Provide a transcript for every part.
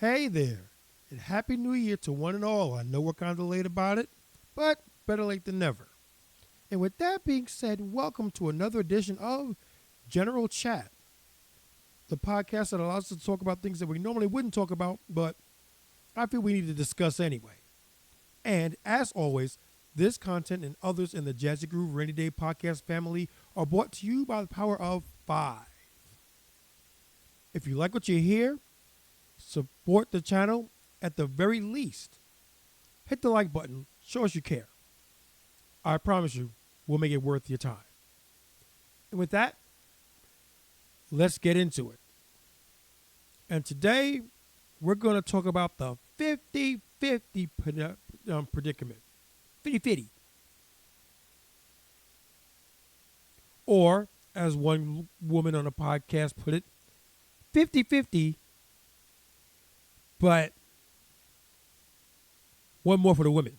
Hey there, and Happy New Year to one and all. I know we're kind of late about it, but better late than never. And with that being said, welcome to another edition of General Chat, the podcast that allows us to talk about things that we normally wouldn't talk about, but I feel we need to discuss anyway. And as always, this content and others in the Jazzy Groove Rainy Day podcast family are brought to you by the power of 5. If you like what you hear, support the channel at the very least. Hit the like button. Show us you care. I promise you, we'll make it worth your time. And with that, let's get into it. And today, we're going to talk about the 50-50 predicament. 50-50. Or, as one woman on a podcast put it, 50-50, but one more for the women.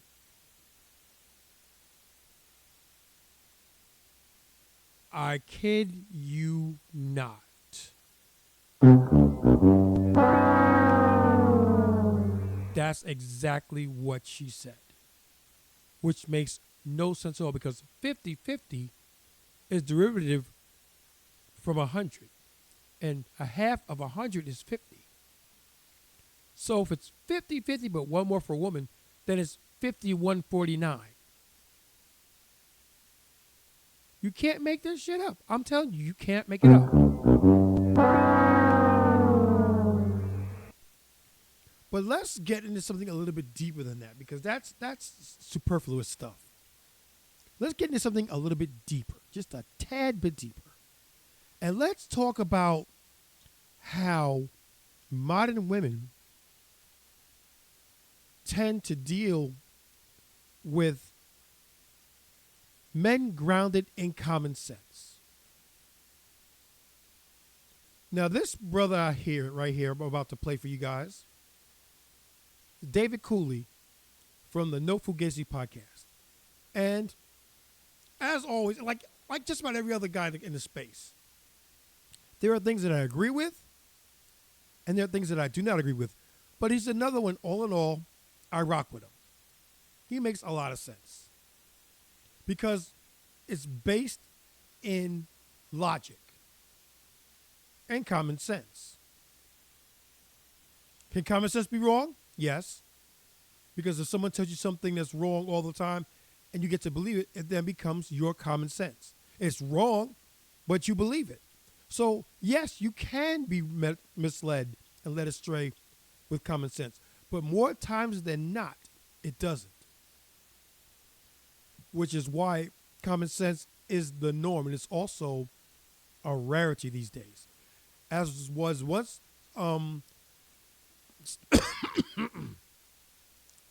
I kid you not. That's exactly what she said, which makes no sense at all because 50-50 is derivative from 100, and a half of 100 is 50. So if it's 50-50 but one more for a woman, then it's 51-49. You can't make this shit up. I'm telling you, you can't make it up. But let's get into something a little bit deeper than that because that's superfluous stuff. Let's get into something a little bit deeper, just a tad bit deeper. And let's talk about how modern women tend to deal with men grounded in common sense. Now, this brother right here, I'm about to play for you guys, David Cooley from the No Fugazi podcast. And as always, like just about every other guy in the space, there are things that I agree with, and there are things that I do not agree with. But he's another one, all in all, I rock with him. He makes a lot of sense because it's based in logic and common sense. Can common sense be wrong? Yes. Because if someone tells you something that's wrong all the time and you get to believe it, it then becomes your common sense. It's wrong, but you believe it. So, yes, you can be misled and led astray with common sense. But more times than not, it doesn't. Which is why common sense is the norm, and it's also a rarity these days. As was once,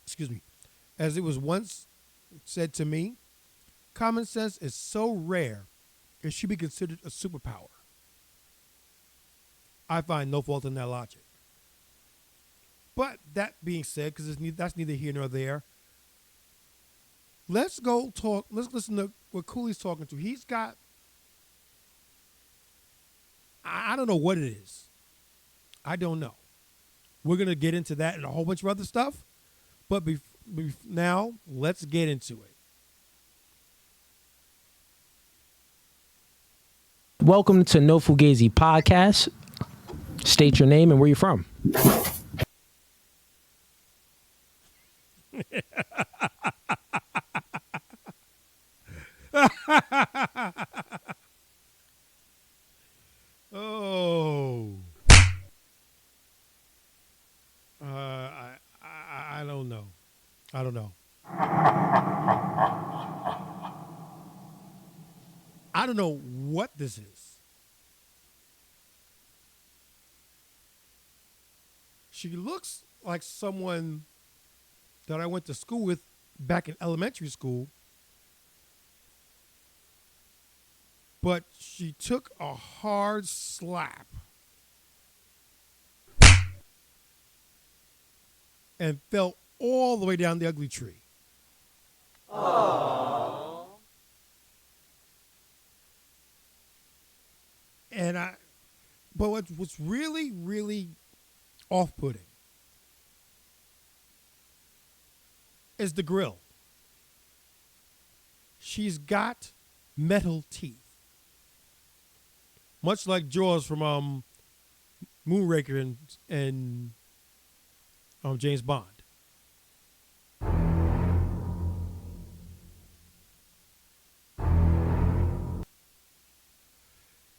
excuse me, as it was once said to me, common sense is so rare, it should be considered a superpower. I find no fault in that logic. But that being said, because that's neither here nor there, let's listen to what Cooley's talking to. He's got, I don't know what it is. I don't know. We're going to get into that and a whole bunch of other stuff. But now, let's get into it. Welcome to No Fugazi Podcast. State your name and where you're from. Oh. I don't know. I don't know. I don't know what this is. She looks like someone that I went to school with back in elementary school, but she took a hard slap and fell all the way down the ugly tree. Aww. But what's really, really off-putting is the grill. She's got metal teeth. Much like Jaws from Moonraker and James Bond.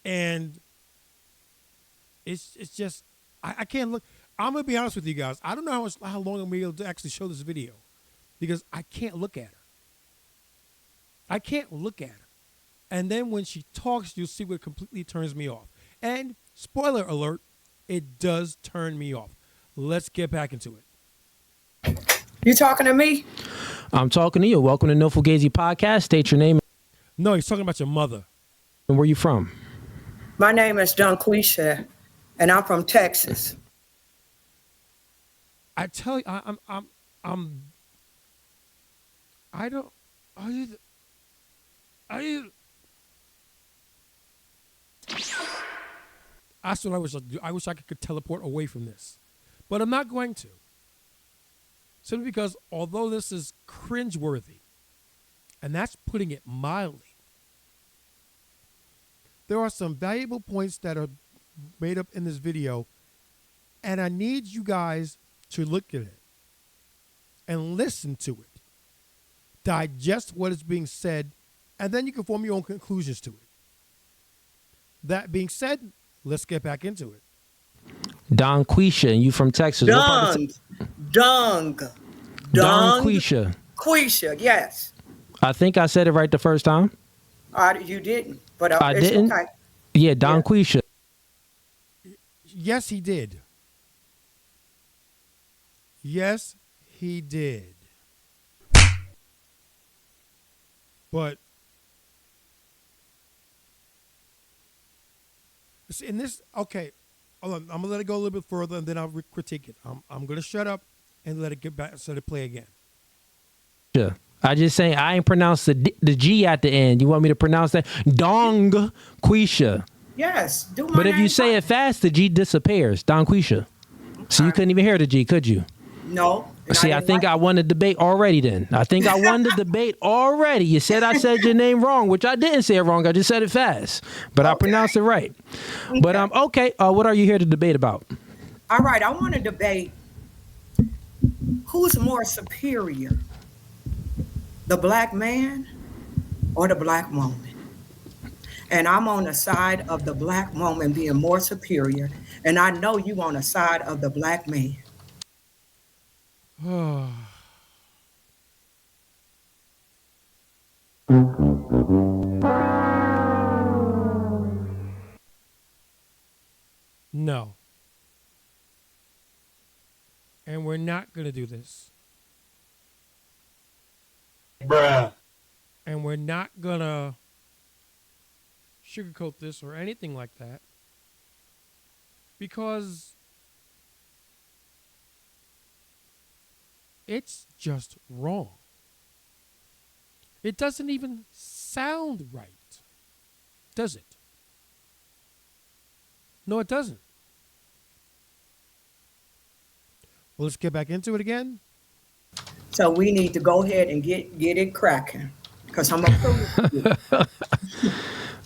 And it's just I can't look. I'm gonna be honest with you guys. I don't know how long I'm gonna be able to actually show this video because I can't look at her. I can't look at her. And then when she talks, you'll see what completely turns me off. And spoiler alert, it does turn me off. Let's get back into it. You talking to me? I'm talking to you. Welcome to No Fugazi Podcast. State your name No, he's talking about your mother. and where you from. My name is Donquisha, and I'm from Texas. I tell you, that's what I wish I could do. I wish I could teleport away from this. But I'm not going to. Simply because although this is cringeworthy, and that's putting it mildly, there are some valuable points that are made up in this video, and I need you guys to look at it and listen to it. Digest what is being said, and then you can form your own conclusions to it. That being said, let's get back into it. Donquisha, and you from Texas. What part of Donquisha. Quisha, yes. I think I said it right the first time. You didn't, but I it's didn't? okay. Yeah, Donquisha. Yes, he did. Yes, he did. But in this, okay, hold on, I'm gonna let it go a little bit further, and then I'll critique it. I'm gonna shut up and let it get back, so to play again. Yeah. I just saying I ain't pronounced the G at the end. You want me to pronounce that? Donquisha. Yes, do my But if name you say right. it fast, the G disappears. Donquisha. So you couldn't even hear the G, could you? No. and See, I didn't think like I won the debate already then. I think I won the debate already. You said I said your name wrong, which I didn't say it wrong. I just said it fast. But I pronounced it right. But okay, what are you here to debate about? All right, I want to debate who's more superior, the black man or the black woman. And I'm on the side of the black woman being more superior. And I know you on the side of the black man. No. And we're not going to do this. Bruh. And we're not going to sugarcoat this or anything like that. Because it's just wrong. It doesn't even sound right. Does it? No, it doesn't. Well, let's get back into it again. So we need to go ahead and get it cracking. Because I'm a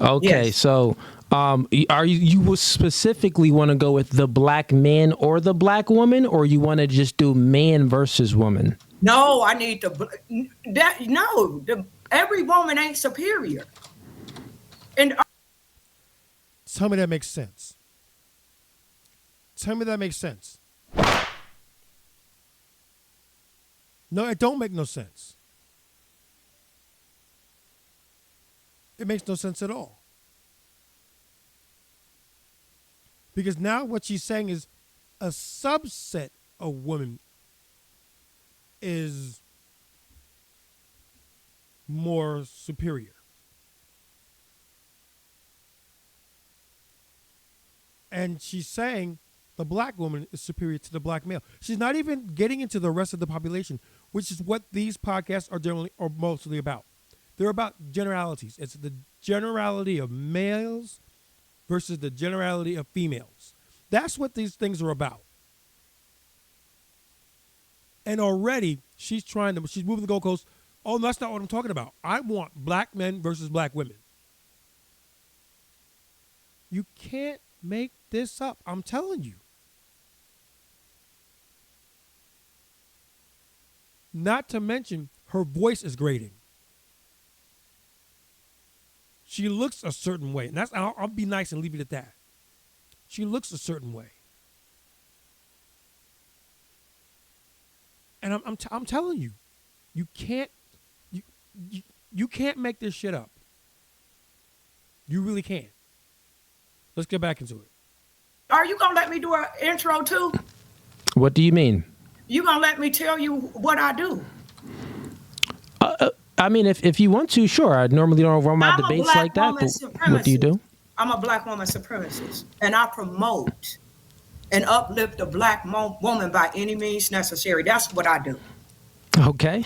Okay, Yes. so are you will specifically want to go with the black man or the black woman, or you want to just do man versus woman? No, I need to. Every woman ain't superior. And Tell me that makes sense. Tell me that makes sense. No, it don't make no sense. It makes no sense at all. Because now what she's saying is a subset of women is more superior. And she's saying the black woman is superior to the black male. She's not even getting into the rest of the population, which is what these podcasts are mostly about. They're about generalities. It's the generality of males versus the generality of females. That's what these things are about. And already she's moving the goalposts. Oh, that's not what I'm talking about. I want black men versus black women. You can't make this up. I'm telling you. Not to mention, her voice is grating. She looks a certain way. And I'll be nice and leave it at that. She looks a certain way. And I'm telling you, you can't make this shit up. You really can't. Let's get back into it. Are you gonna let me do an intro too? What do you mean? You gonna let me tell you what I do? I mean, if you want to, sure. I normally don't run my debates like that. But what do you do? I'm a black woman supremacist, and I promote and uplift the black woman by any means necessary. That's what I do. Okay.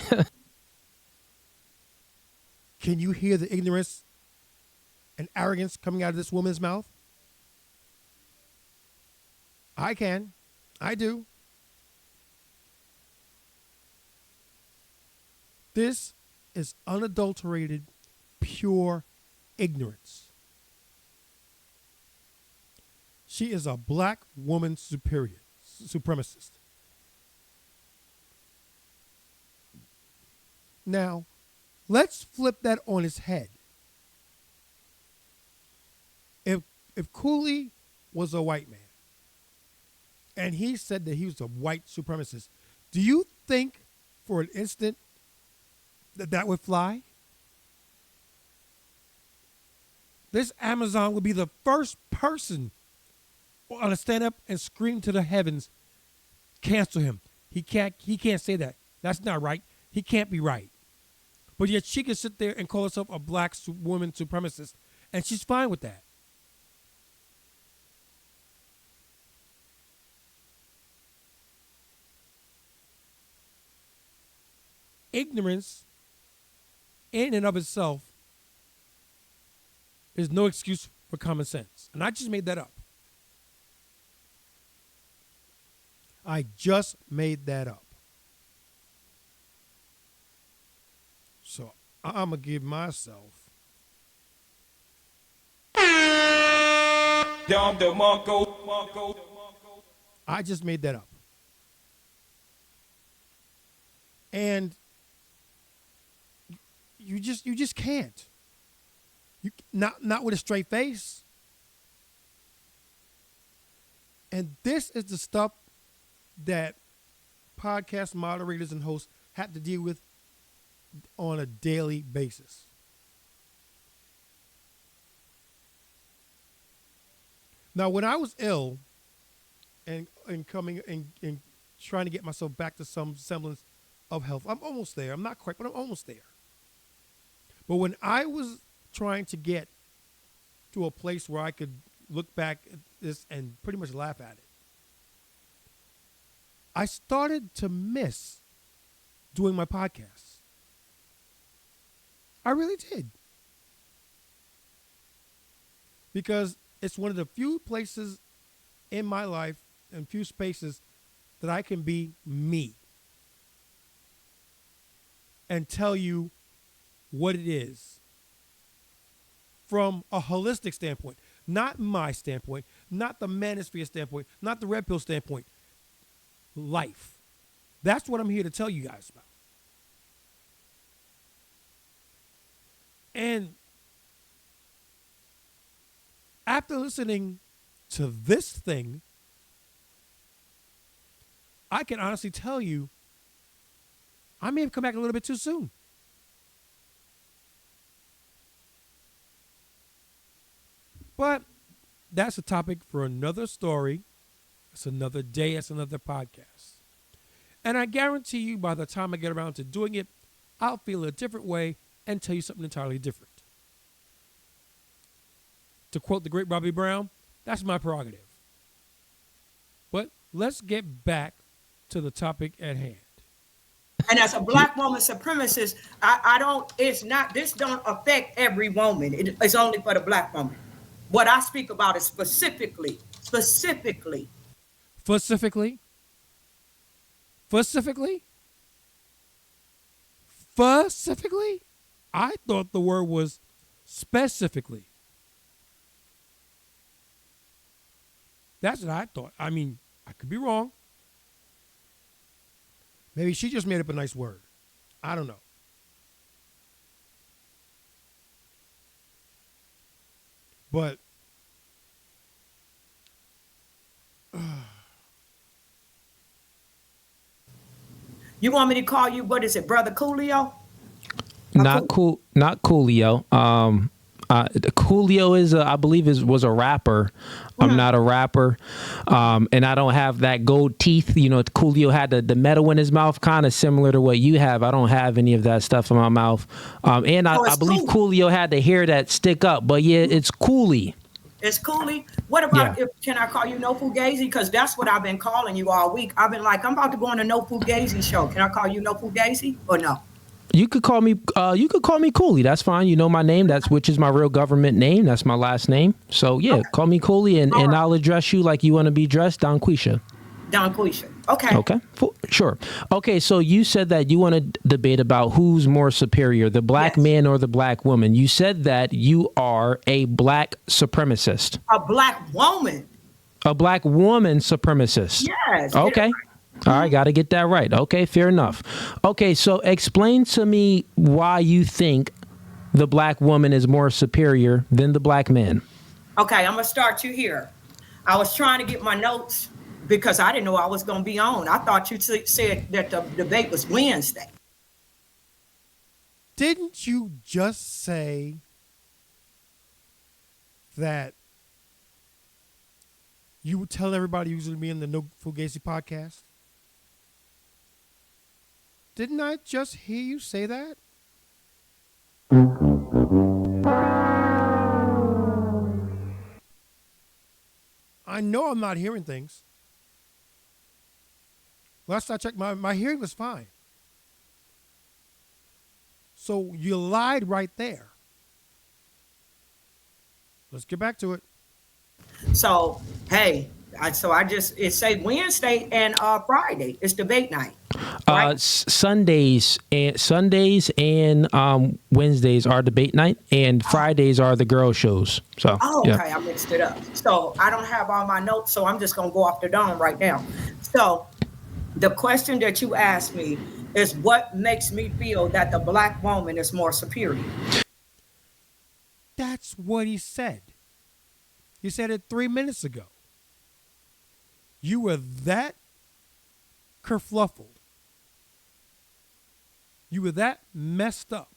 Can you hear the ignorance and arrogance coming out of this woman's mouth? I can. I do. This is unadulterated, pure ignorance. She is a black woman supremacist. Now, let's flip that on its head. If Cooley was a white man, and he said that he was a white supremacist, do you think for an instant that would fly? This Amazon would be the first person to stand up and scream to the heavens, cancel him. He can't say that. That's not right. He can't be right. But yet she can sit there and call herself a black woman supremacist, and she's fine with that. Ignorance in and of itself is no excuse for common sense. And I just made that up. I just made that up. So I'm going to give myself I just made that up. And you just can't. You not with a straight face. And this is the stuff that podcast moderators and hosts have to deal with on a daily basis. Now, when I was ill and coming and trying to get myself back to some semblance of health, I'm almost there. I'm not quite, but I'm almost there. But when I was trying to get to a place where I could look back at this and pretty much laugh at it, I started to miss doing my podcasts. I really did. Because it's one of the few places in my life and few spaces that I can be me and tell you what it is from a holistic standpoint, not my standpoint, not the manosphere standpoint, not the red pill standpoint. Life. That's what I'm here to tell you guys about. And after listening to this thing, I can honestly tell you I may have come back a little bit too soon. But that's a topic for another story. It's another day. It's another podcast. And I guarantee you by the time I get around to doing it, I'll feel a different way and tell you something entirely different. To quote the great Bobby Brown, that's my prerogative. But let's get back to the topic at hand. And as a black woman supremacist, this don't affect every woman. It's only for the black woman. What I speak about is specifically. Specifically? I thought the word was specifically. That's what I thought. I mean, I could be wrong. Maybe she just made up a nice word. I don't know. But You want me to call you, what is it, Brother Coolio? Not Coolio. Coolio is, I believe, was a rapper. I'm not a rapper, and I don't have that gold teeth. You know, Coolio had the metal in his mouth, kind of similar to what you have. I don't have any of that stuff in my mouth, and I believe Coolio had the hair that stick up. But yeah, it's Cooley. It's Cooley. What about can I call you No Fugazi? Because that's what I've been calling you all week. I've been like, I'm about to go on a No Fugazi show. Can I call you No Fugazi or no? You could call me. You could call me Cooley. That's fine. You know my name. Which is my real government name. That's my last name. So yeah, call me Cooley, and I'll address you like you want to be dressed, Don Quisha. Don Quisha. Okay. Okay. Sure. Okay. So you said that you want to debate about who's more superior, the black man or the black woman. You said that you are a black supremacist. A black woman. A black woman supremacist. Yes. Okay. All right, got to get that right. Okay, fair enough. Okay, so explain to me why you think the black woman is more superior than the black man. Okay, I'm going to start you here. I was trying to get my notes because I didn't know I was going to be on. I thought you said that the debate was Wednesday. Didn't you just say that you would tell everybody who's going to be in the No Fugazi podcast? Didn't I just hear you say that? I know I'm not hearing things. Last I checked, my hearing was fine. So you lied right there. Let's get back to it. So, hey, it say Wednesday and Friday. It's debate night. Right? Sundays and Wednesdays are debate night, and Fridays are the girl shows. So okay, I mixed it up. So I don't have all my notes, so I'm just gonna go off the dome right now. So the question that you asked me is what makes me feel that the black woman is more superior. That's what he said. He said it 3 minutes ago. You were that kerfluffled. You were that messed up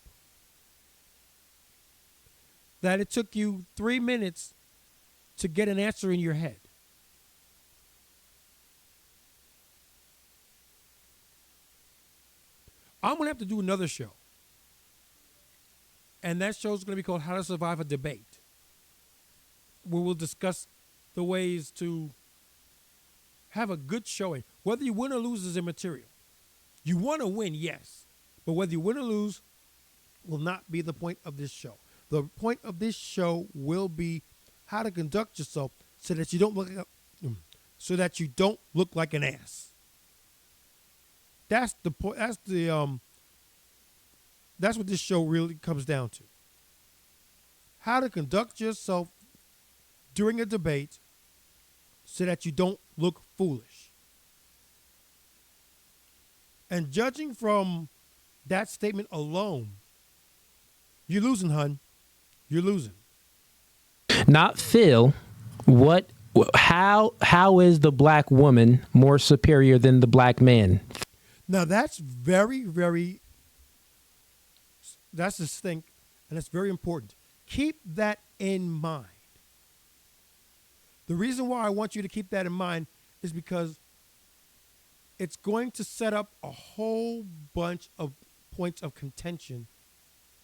that it took you 3 minutes to get an answer in your head. I'm going to have to do another show. And that show is going to be called How to Survive a Debate, where we'll discuss the ways to have a good showing. Whether you win or lose is immaterial. You want to win, yes. But whether you win or lose will not be the point of this show. The point of this show will be how to conduct yourself so that you don't look like an ass. That's the point. That's what this show really comes down to. How to conduct yourself during a debate so that you don't look foolish. And judging from that statement alone, you're losing, hun. You're losing. Not Phil. How is the black woman more superior than the black man? Now that's very, very, that's distinct, and it's very important. Keep that in mind. The reason why I want you to keep that in mind is because it's going to set up a whole bunch of points of contention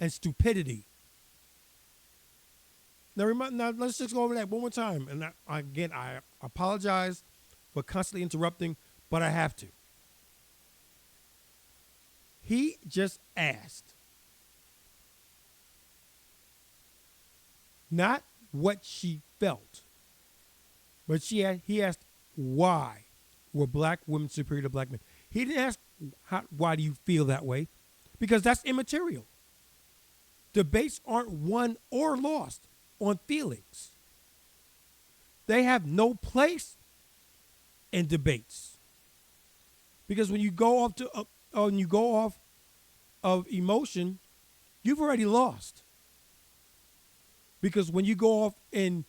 and stupidity. Now let's just go over that one more time. And again, I apologize for constantly interrupting, but I have to. He just asked, not what she felt, but he asked why were black women superior to black men. He didn't ask why do you feel that way, because that's immaterial. Debates aren't won or lost on feelings. They have no place in debates, because when you go off of emotion, you've already lost. Because when you go off in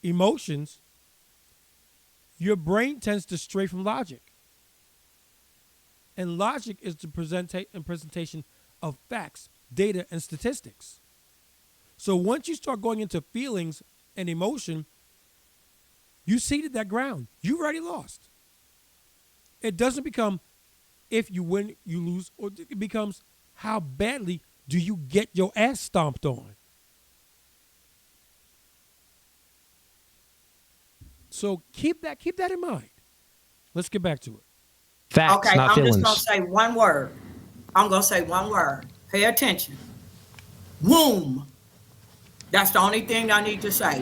emotions, your brain tends to stray from logic. And logic is the presentation of facts, data, and statistics. So once you start going into feelings and emotion, you ceded that ground. You've already lost. It doesn't become if you win, you lose, or it becomes how badly do you get your ass stomped on. So keep that in mind. Let's get back to it. Facts, Okay, not I'm feelings. just going to say one word. I'm going to say one word. Pay attention. Womb. That's the only thing I need to say.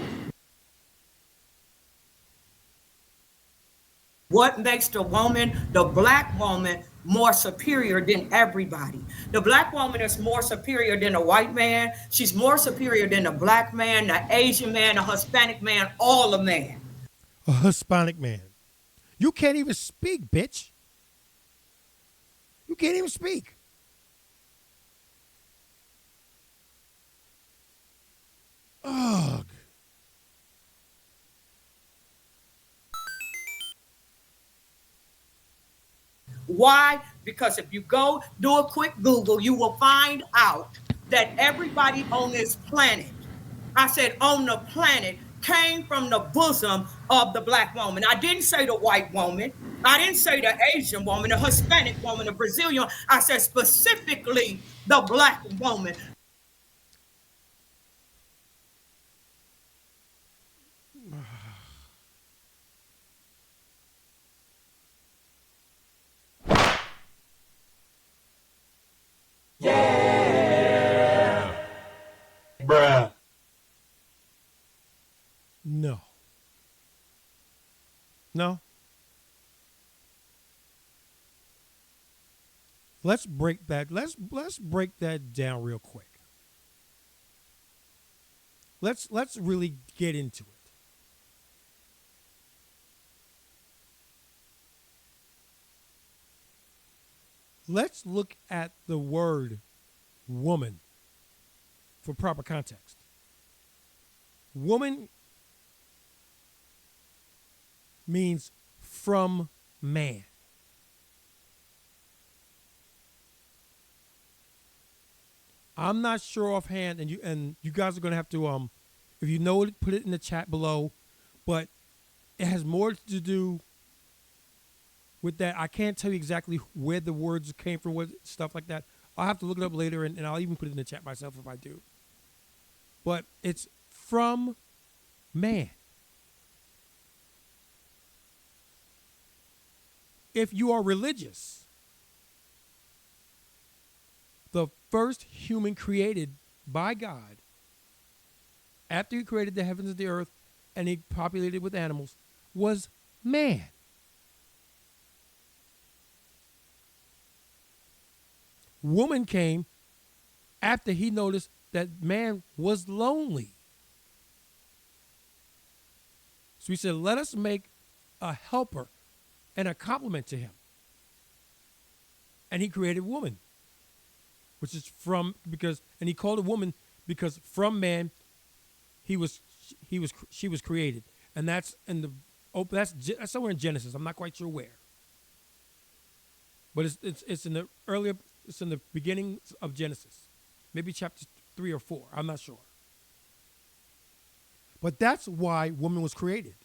What makes the woman, the black woman, more superior than everybody? The black woman is more superior than a white man. She's more superior than a black man, the Asian man, a Hispanic man, all the man. A Hispanic man. You can't even speak, bitch. You can't even speak. Ugh. Why? Because if you go do a quick Google, you will find out that everybody on this planet, I said on the planet, came from the bosom of the black woman. I didn't say the white woman. I didn't say the Asian woman, the Hispanic woman, the Brazilian. I said specifically the black woman. Bruh. No. No. Let's break that. Let's break that down real quick. Let's really get into it. Let's look at the word woman for proper context. Woman means from man. I'm not sure offhand, and you guys are gonna have to if you know it, put it in the chat below. But it has more to do with that. I can't tell you exactly where the words came from, what stuff like that. I'll have to look it up later, and I'll even put it in the chat myself if I do. But it's from man. If you are religious, the first human created by God, after he created the heavens and the earth and he populated with animals, was man. Woman came after he noticed that man was lonely. So he said, let us make a helper and a complement to him. And he created woman, which is and he called it woman because from man she was created. And that's that's somewhere in Genesis. I'm not quite sure where. But it's in the beginning of Genesis. Maybe chapter 3 or 4. I'm not sure. But that's why woman was created.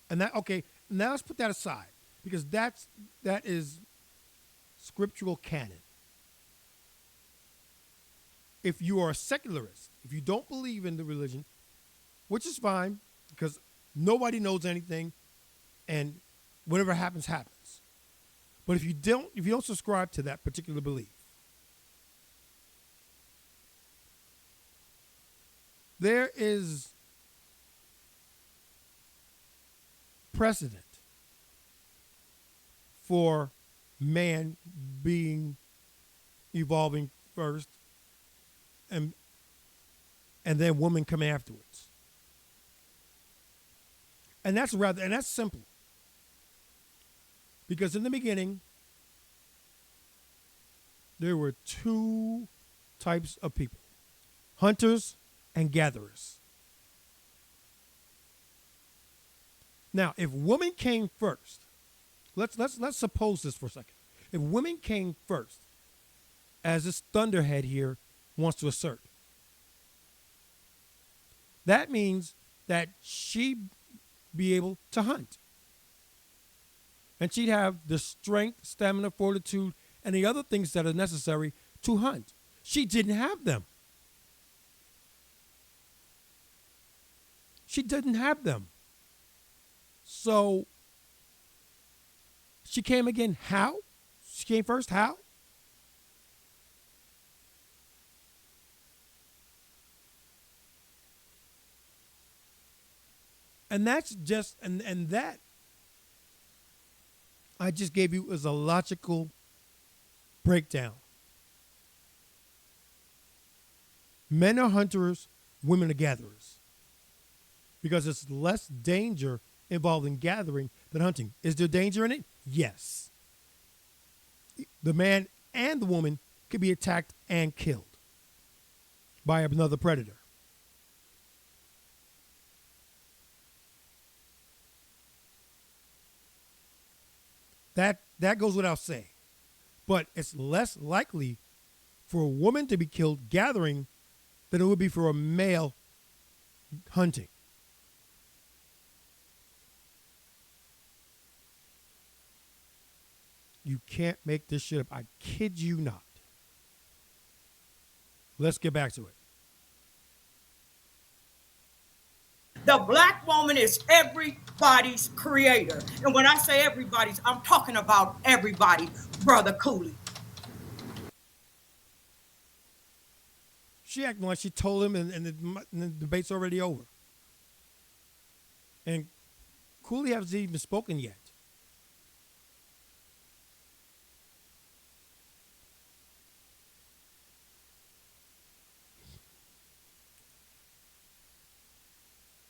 And now let's put that aside, because that is scriptural canon. If you are a secularist, if you don't believe in the religion, which is fine, because nobody knows anything, and whatever happens, happens. But if you don't subscribe to that particular belief, there is precedent for man evolving first, and then woman come afterwards. And that's simple. Because in the beginning, there were two types of people: hunters and gatherers. Now, if women came first, let's suppose this for a second. If women came first, as this thunderhead here wants to assert, that means that she'd be able to hunt. And she'd have the strength, stamina, fortitude, and the other things that are necessary to hunt. She didn't have them. She didn't have them. So she came again. How? She came first. How? And that's just, and that I just gave you as a logical breakdown. Men are hunters, women are gatherers. Because it's less danger involved in gathering than hunting. Is there danger in it? Yes. The man and the woman could be attacked and killed by another predator. That goes without saying. But it's less likely for a woman to be killed gathering than it would be for a male hunting. You can't make this shit up. I kid you not. Let's get back to it. The black woman is everybody's creator. And when I say everybody's, I'm talking about everybody, Brother Cooley. She acting like she told him and the debate's already over. And Cooley hasn't even spoken yet.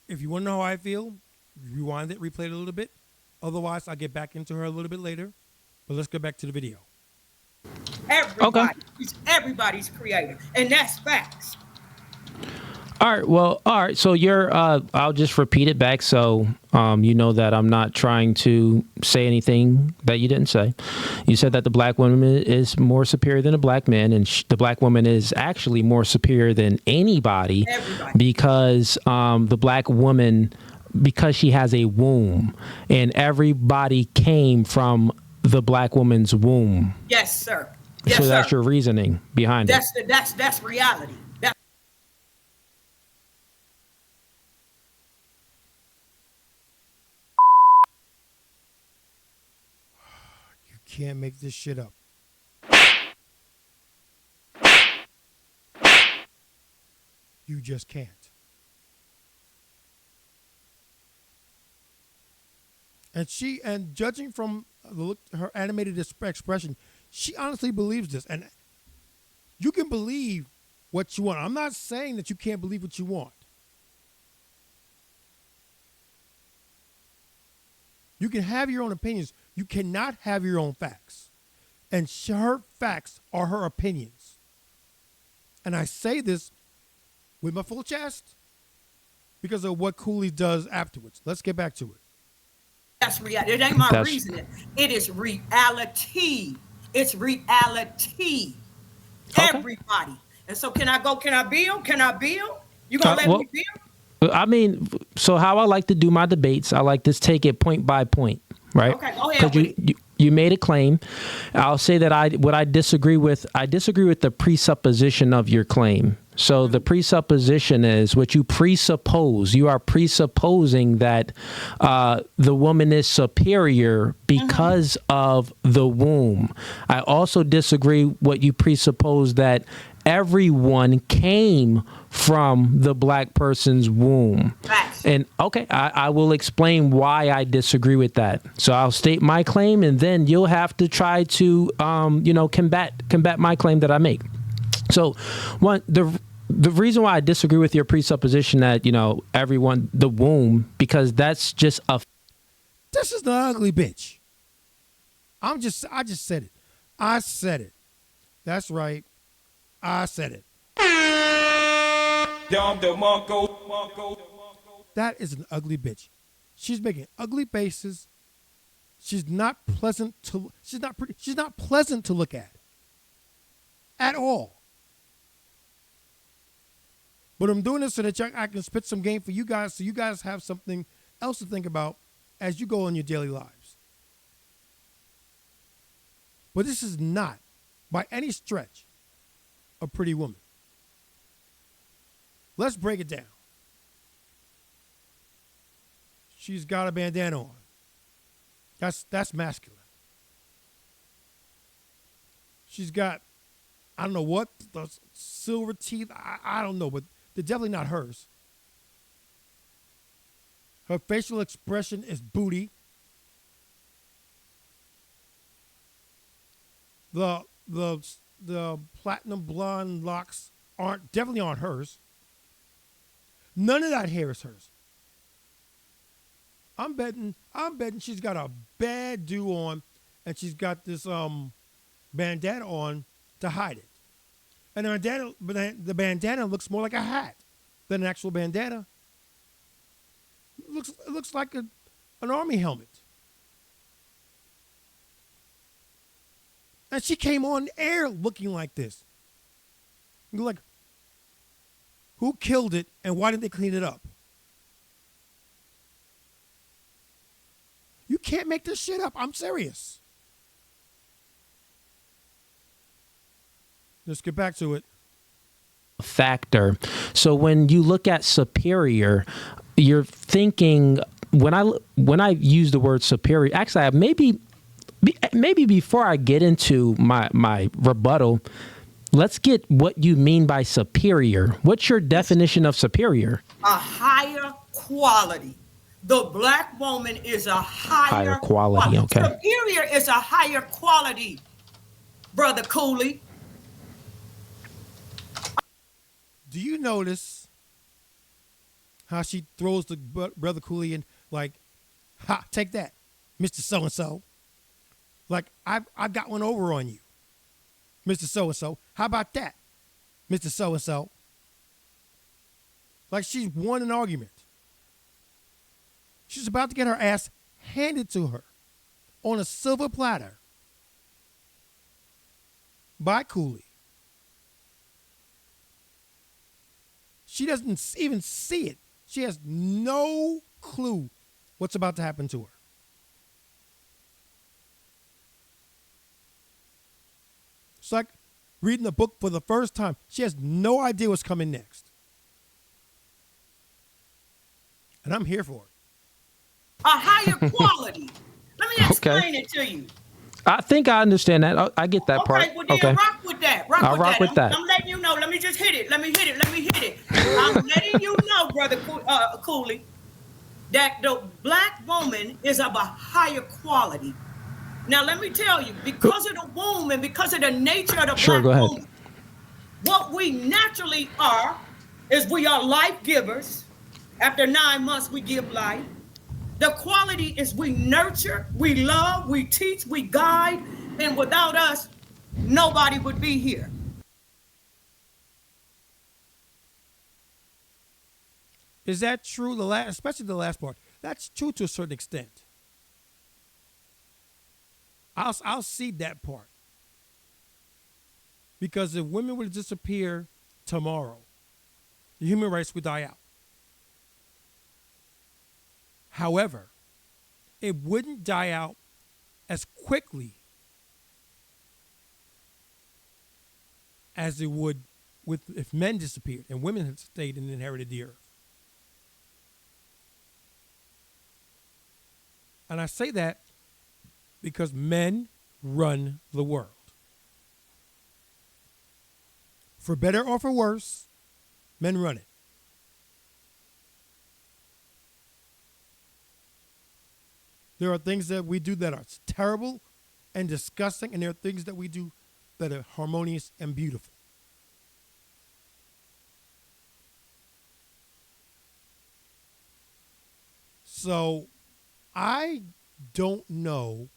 If you want to know how I feel, rewind it, replay it a little bit. Otherwise, I'll get back into her a little bit later. But let's go back to the video. Everybody. Okay. He's everybody's creator. And that's facts. All right. Well, all right. So you're, I'll just repeat it back. So, you know that I'm not trying to say anything that you didn't say. You said that the black woman is more superior than a black man. And the black woman is actually more superior than anybody. Everybody. Because, the black woman, because she has a womb, and everybody came from the black woman's womb. Yes, sir. Yes, so sir. that's your reasoning behind it. That's reality. Can't make this shit up. You just can't. And judging from the look, her animated expression, she honestly believes this. And you can believe what you want. I'm not saying that you can't believe what you want. You can have your own opinions. You cannot have your own facts. And her facts are her opinions. And I say this with my full chest because of what Cooley does afterwards. Let's get back to it. That's reality. It ain't my reasoning. It is reality. It's reality. Okay. Everybody. And so can I build? You gonna let me build? I mean, so how I like to do my debates, I like to take it point by point, right? Okay, go ahead. Because you made a claim. I'll say that I disagree with the presupposition of your claim. So the presupposition is what you presuppose. You are presupposing that the woman is superior because of the womb. I also disagree what you presuppose that everyone came from the black person's womb. Facts. And okay, I will explain why I disagree with that. So I'll state my claim, and then you'll have to try to, combat my claim that I make. So, the reason why I disagree with your presupposition that everyone the womb, because that's just a. This is the ugly bitch. I just said it. I said it. That's right. I said it. That is an ugly bitch. She's making ugly faces. She's not pleasant to. She's not pretty. She's not pleasant to look at all. But I'm doing this so that I can spit some game for you guys, so you guys have something else to think about as you go on your daily lives. But this is not, by any stretch, a pretty woman. Let's break it down. She's got a bandana on. That's masculine. She's got, I don't know what, the silver teeth. I don't know, but they're definitely not hers. Her facial expression is booty. The platinum blonde locks definitely aren't hers. None of that hair is hers. I'm betting she's got a bad do on, and she's got this bandana on to hide it. And the bandana looks more like a hat than an actual bandana. It looks like an army helmet. And she came on air looking like this. You're like, who killed it and why didn't they clean it up? You can't make this shit up. I'm serious. Let's get back to it. Factor. So when you look at superior, you're thinking, when I use the word superior, actually maybe before I get into my rebuttal, let's get what you mean by superior. What's your definition of superior? A higher quality. The black woman is a higher quality. Okay. Superior is a higher quality, Brother Cooley. Do you notice how she throws the Brother Cooley in like, ha, take that, Mr. So-and-so. Like, I've got one over on you, Mr. So-and-so. How about that, Mr. So-and-so? Like she's won an argument. She's about to get her ass handed to her on a silver platter by Cooley. She doesn't even see it. She has no clue what's about to happen to her. It's like reading the book for the first time. She has no idea what's coming next. And I'm here for it. A higher quality. Let me explain it to you. I think I understand that. I get that part. Well, then rock with that. Rock with that. that. I'm letting you know. Let me just hit it. I'm letting you know, Brother Cooley, that the black woman is of a higher quality. Now, let me tell you, because of the womb and because of the nature of the black woman, what we naturally are is we are life givers. After 9 months, we give life. The quality is we nurture, we love, we teach, we guide, and without us, nobody would be here. Is that true? Especially the last part. That's true to a certain extent. I'll cede that part. Because if women were to disappear tomorrow, the human race would die out. However, it wouldn't die out as quickly as it would if men disappeared and women had stayed and inherited the earth. And I say that because men run the world. For better or for worse, men run it. There are things that we do that are terrible and disgusting, and there are things that we do that are harmonious and beautiful. So I don't know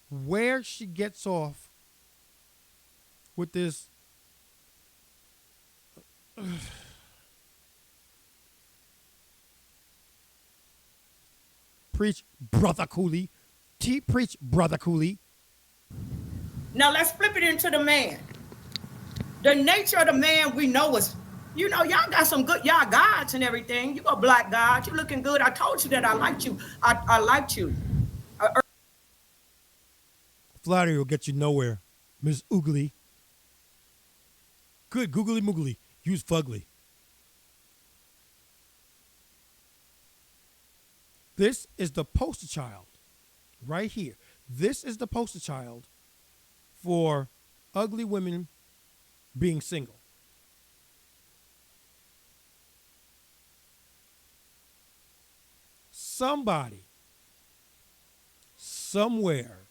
where she gets off with this preach, brother Cooley. Preach, brother Cooley. Now let's flip it into the man. The nature of the man we know is, y'all got some good, y'all gods and everything. You got black gods. You looking good. I told you that I liked you. I liked you. Flattery will get you nowhere, Miss Oogly. Good googly moogly. Use fugly. This is the poster child right here. This is the poster child for ugly women being single. Somebody, somewhere,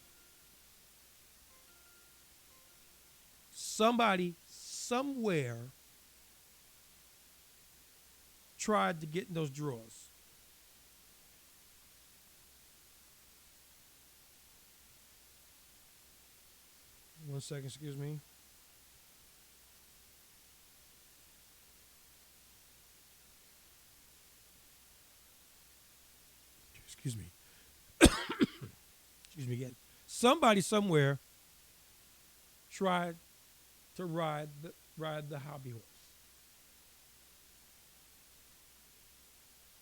tried to get in those drawers. One second, excuse me. Excuse me. Excuse me again. Somebody somewhere tried to ride the hobby horse.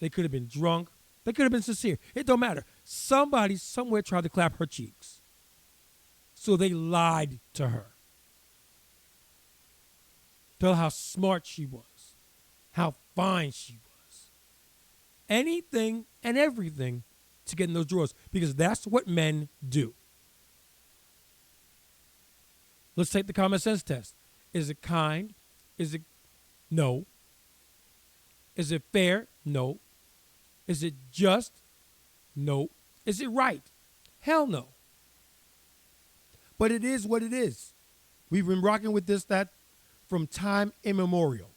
They could have been drunk. They could have been sincere. It don't matter. Somebody somewhere tried to clap her cheeks. So they lied to her. Tell her how smart she was, how fine she was. Anything and everything to get in those drawers, because that's what men do. Let's take the common sense test. Is it kind? Is it no? Is it fair? No. Is it just? No. Is it right? Hell no. But it is what it is. We've been rocking with that from time immemorial.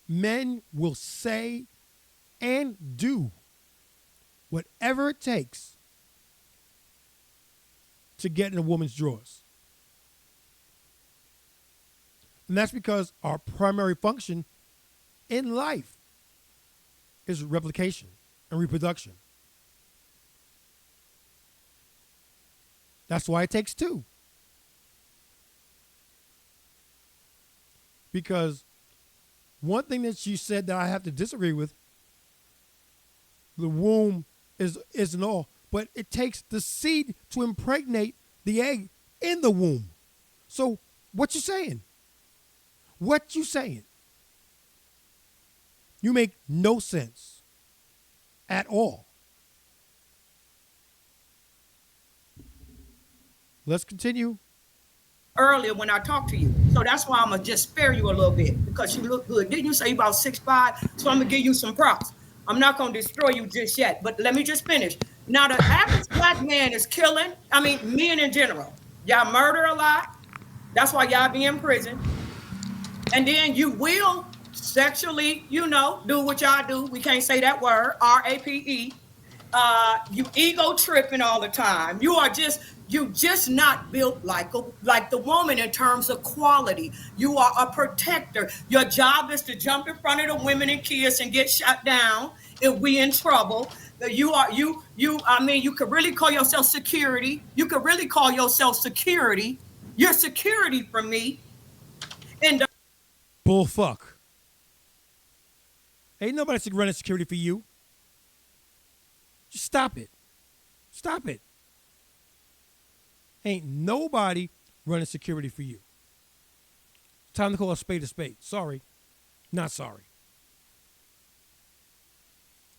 Men will say and do whatever it takes to get in a woman's drawers. And that's because our primary function in life is replication and reproduction. That's why it takes two. Because one thing that she said that I have to disagree with, the womb isn't all, but it takes the seed to impregnate the egg in the womb. So what you saying? What you saying? You make no sense at all. Let's continue. Earlier when I talked to you. So that's why I'm going to just spare you a little bit, because you look good. Didn't you say about 6'5"? So I'm going to give you some props. I'm not going to destroy you just yet, but let me just finish. Now, the average black man is killing. I mean, men in general. Y'all murder a lot. That's why y'all be in prison. And then you will sexually, do what y'all do. We can't say that word, R-A-P-E. You ego tripping all the time. You just not built like the woman in terms of quality. You are a protector. Your job is to jump in front of the women and kids and get shut down if we in trouble. You could really call yourself security. You're security for me. And bull fuck. Ain't nobody running security for you. Just stop it. Stop it. Ain't nobody running security for you. Time to call a spade a spade. Sorry. Not sorry.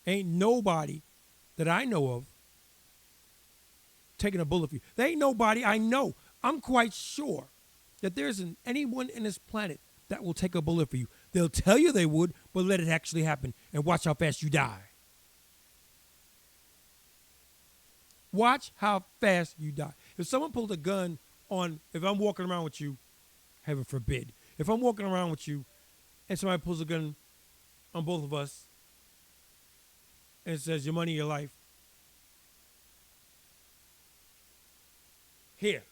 Ain't nobody that I know of taking a bullet for you. There ain't nobody I know. I'm quite sure that there isn't anyone in this planet that will take a bullet for you. They'll tell you they would, but let it actually happen and watch how fast you die. Watch how fast you die. If someone pulled a gun on, if I'm walking around with you, heaven forbid, if I'm walking around with you and somebody pulls a gun on both of us and it says your money, your life, here.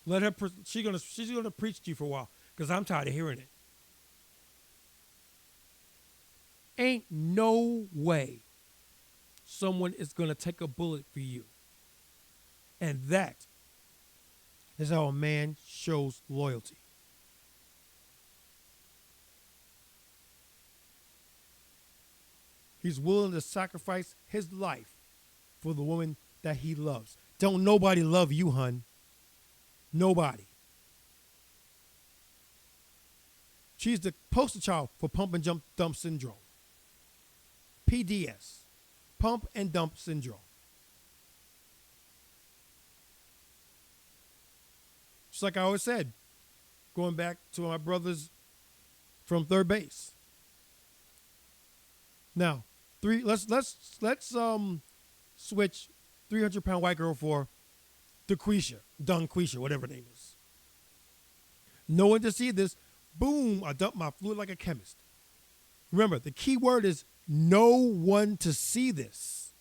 Let her. She's gonna preach to you for a while because I'm tired of hearing it. Ain't no way someone is gonna take a bullet for you, and that is how a man shows loyalty. He's willing to sacrifice his life for the woman that he loves. Don't nobody love you, hun. Nobody. She's the poster child for pump and dump syndrome. PDS. Pump and dump syndrome. Just like I always said, going back to my brothers from third base. Now, let's switch 300-pound white girl for Dunquisha, whatever her name is. No one to see this. Boom, I dump my fluid like a chemist. Remember, the key word is no one to see this.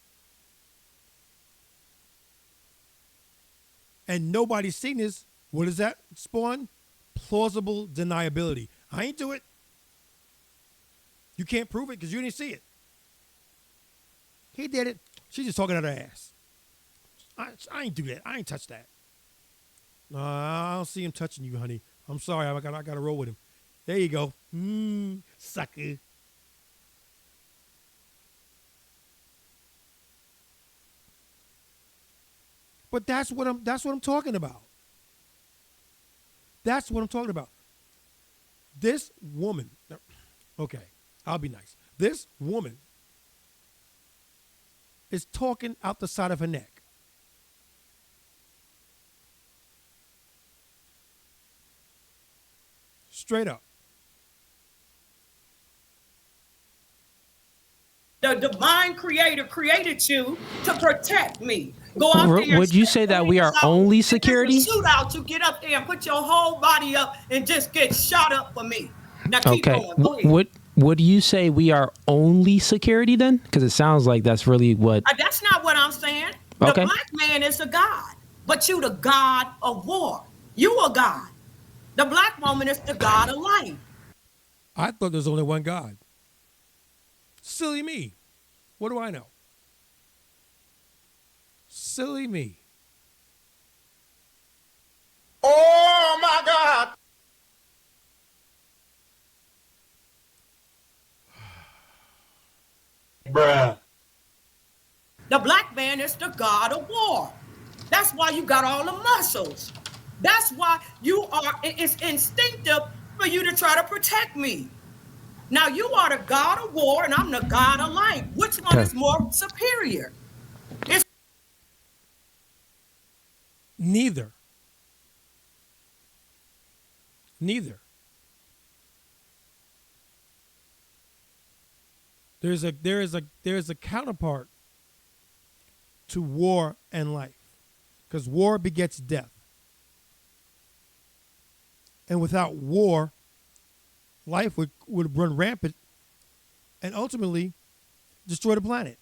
And nobody's seen this. What does that spawn? Plausible deniability. I ain't do it. You can't prove it because you didn't see it. He did it. She's just talking out her ass. I ain't do that. I ain't touch that. I don't see him touching you, honey. I'm sorry. I got to roll with him. There you go. Sucker. But that's what I'm talking about. That's what I'm talking about. This woman, okay, I'll be nice. This woman is talking out the side of her neck. Straight up. The divine creator created you to protect me. Go out there. Would you say that we are only security? Shootout to get up there and put your whole body up and just get shot up for me. Now keep going. Go ahead. Would you say we are only security then? Because it sounds like that's really what. That's not what I'm saying. The black man is a god, but you the god of war. You a god. The black woman is the god of life. I thought there's only one God. Silly me. What do I know? Silly me. Oh my God. Bruh. The black man is the god of war. That's why you got all the muscles. That's why it's instinctive for you to try to protect me. Now you are the god of war and I'm the god of life. Which one is more superior? Neither. There is a counterpart to war and life, because war begets death, and without war, life would run rampant and ultimately destroy the planet.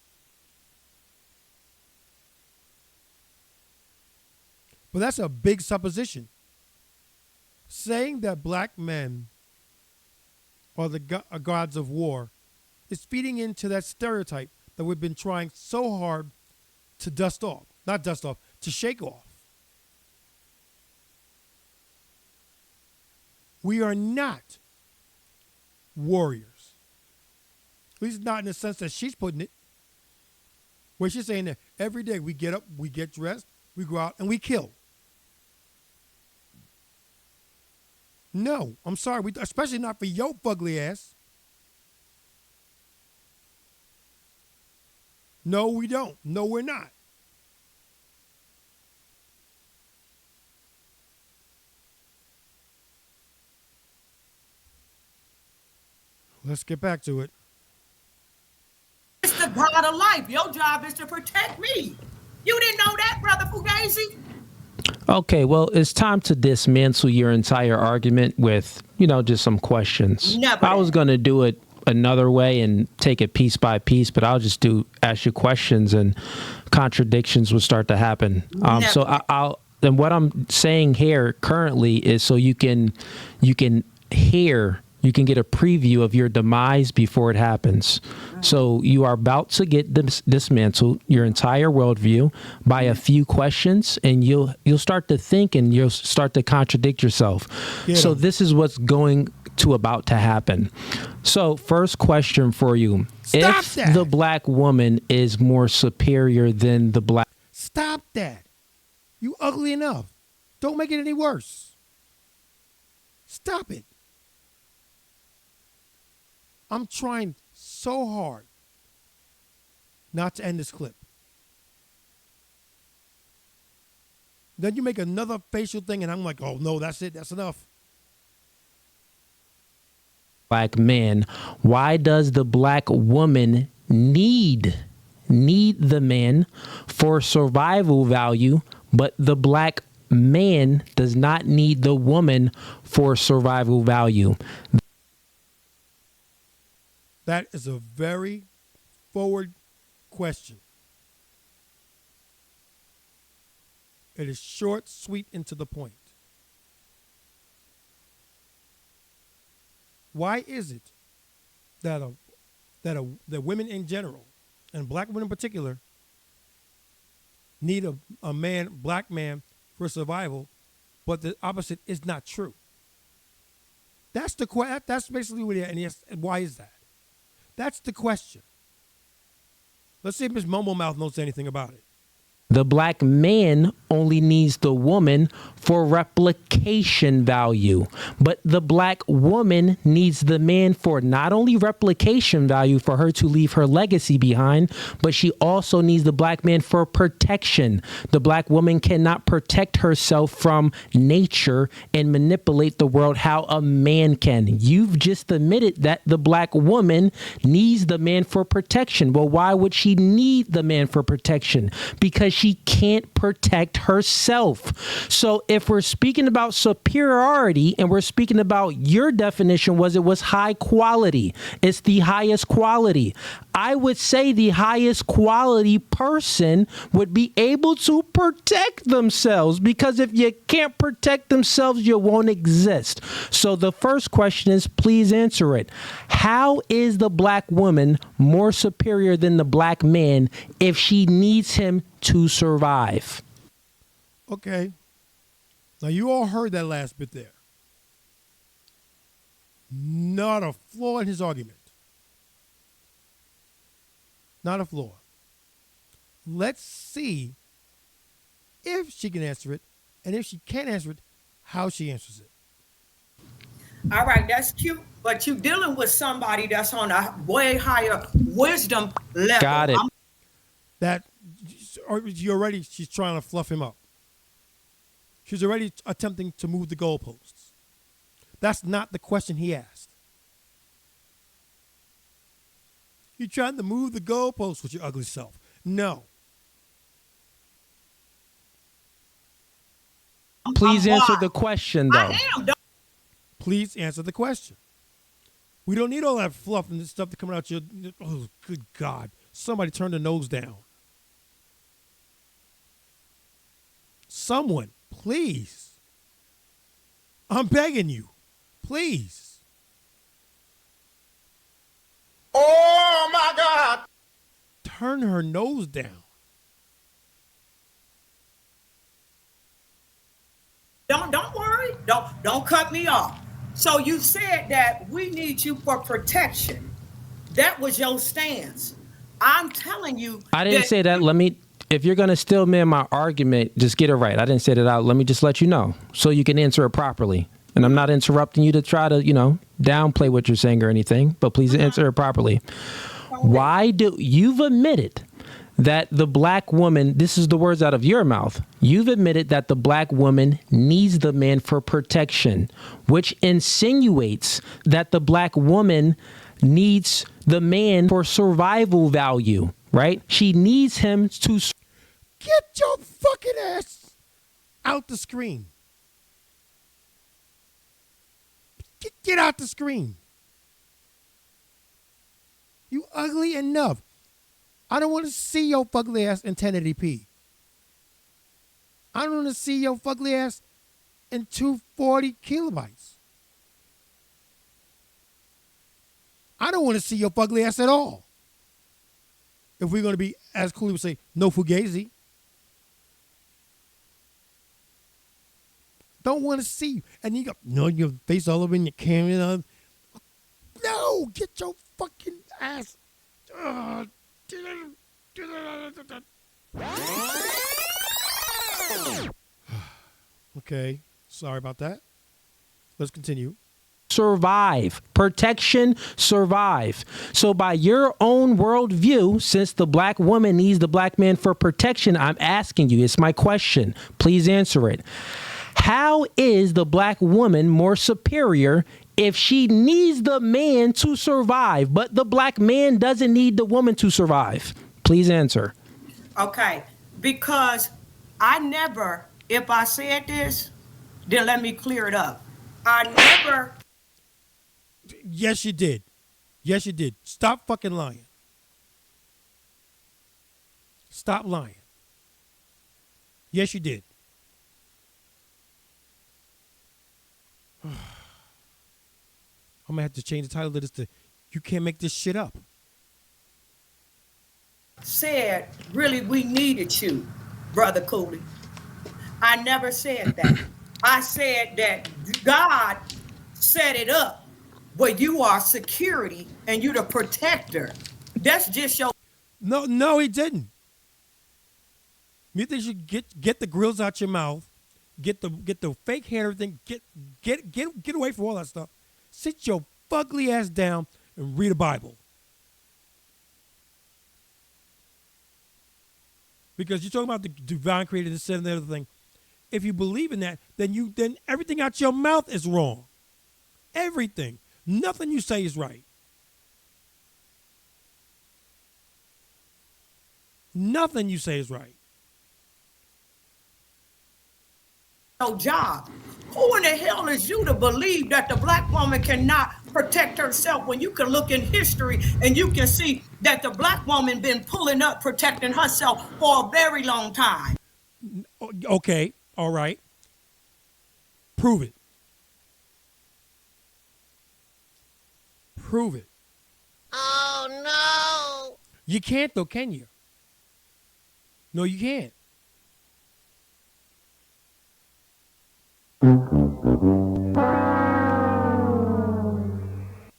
But that's a big supposition. Saying that black men are the gods of war is feeding into that stereotype that we've been trying so hard to to shake off. We are not warriors. At least not in the sense that she's putting it. Where she's saying that every day we get up, we get dressed, we go out, and we kill. No, I'm sorry, especially not for your fugly ass. No, we don't. No, we're not. Let's get back to it. It's the God of life. Your job is to protect me. You didn't know that, Brother Fugazi? Okay, well, it's time to dismantle your entire argument with, just some questions. Never. I was going to do it another way and take it piece by piece, but I'll just ask you questions and contradictions will start to happen. So and what I'm saying here currently is so you can get a preview of your demise before it happens. So you are about to get dismantled, your entire worldview, by a few questions, and you'll start to think and you'll start to contradict yourself. Yeah. So this is what's about to happen. So first question for you. If the black woman is more superior than the black... Stop that. You ugly enough. Don't make it any worse. Stop it. I'm trying so hard not to end this clip. Then you make another facial thing and I'm like, oh no, that's it. That's enough. Black man, why does the black woman need the man for survival value, but the black man does not need the woman for survival value? That is a very forward question. It is short, sweet, and to the point. Why is it that women in general, and black women in particular, need a black man for survival, but the opposite is not true? That's basically what it is. And yes, why is that? That's the question. Let's see if Ms. Mumble-Mouth knows anything about it. The black man only needs the woman for replication value, but the black woman needs the man for not only replication value for her to leave her legacy behind, but she also needs the black man for protection. The black woman cannot protect herself from nature and manipulate the world how a man can. You've just admitted that the black woman needs the man for protection. Well, why would she need the man for protection? Because she can't protect herself. So if we're speaking about superiority and we're speaking about your definition was high quality. It's the highest quality. I would say the highest quality person would be able to protect themselves, because if you can't protect themselves, you won't exist. So the first question is, please answer it. How is the black woman more superior than the black man if she needs him to survive? Okay. Now you all heard that last bit there. Not a flaw in his argument. Not a flaw. Let's see if she can answer it, and if she can't answer it, how she answers it. All right, that's cute, but you're dealing with somebody that's on a way higher wisdom level. Got it. She's trying to fluff him up. She's already attempting to move the goalposts. That's not the question he asked. You're trying to move the goalposts with your ugly self. No. Please answer the question, though. I am. Please answer the question. We don't need all that fluff and this stuff to come out your... Oh, good God. Somebody turn the nose down. Someone, please. I'm begging you. Please. Oh, my God. Turn her nose down. Don't worry. Don't cut me off. So you said that we need you for protection. That was your stance. I'm telling you. I didn't say that. If you're going to still man my argument, just get it right. I didn't say that out. Let me just let you know so you can answer it properly. And I'm not interrupting you to try to, downplay what you're saying or anything, but please answer it properly. Why do you've admitted that the black woman, this is the words out of your mouth, you've admitted that the black woman needs the man for protection, which insinuates that the black woman needs the man for survival value, right? She needs him to. Get your fucking ass out the screen. Get out the screen. You ugly enough. I don't want to see your fugly ass in 1080p. I don't want to see your fugly ass in 240 kilobytes. I don't want to see your fugly ass at all. If we're going to be, as Cooley would say, no fugazi. Don't want to see you. And you got your face all over in your camera. No, get your fucking ass. Okay, sorry about that. Let's continue. Survive. Protection, survive. So by your own worldview, since the black woman needs the black man for protection, I'm asking you, it's my question. Please answer it. How is the black woman more superior if she needs the man to survive, but the black man doesn't need the woman to survive? Please answer. Okay, because I never, if I said this, then let me clear it up. I never. Yes, you did. Yes, you did. Stop fucking lying. Stop lying. Yes, you did. I'm gonna have to change the title of this to "You Can't Make This Shit Up." Said, really, we needed you, Brother Cooley. I never said that. I said that God set it up where you are security and you're the protector. That's just your. No, he didn't. You think you should get the grills out your mouth, get the fake hair, everything. Get away from all that stuff. Sit your fugly ass down and read a Bible. Because you're talking about the divine creator, this and the other thing. If you believe in that, then everything out your mouth is wrong. Everything. Nothing you say is right. Nothing you say is right. No job. Who in the hell is you to believe that the black woman cannot protect herself when you can look in history and you can see that the black woman been pulling up protecting herself for a very long time? Okay, all right. Prove it. Prove it. Oh no! You can't though, can you? No, you can't.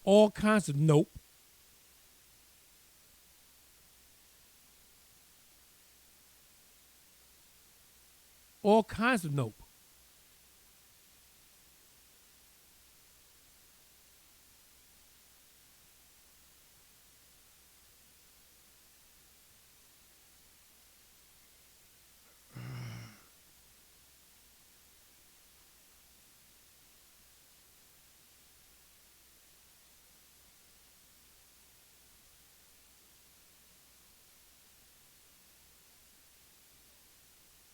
All kinds of nope. All kinds of nope.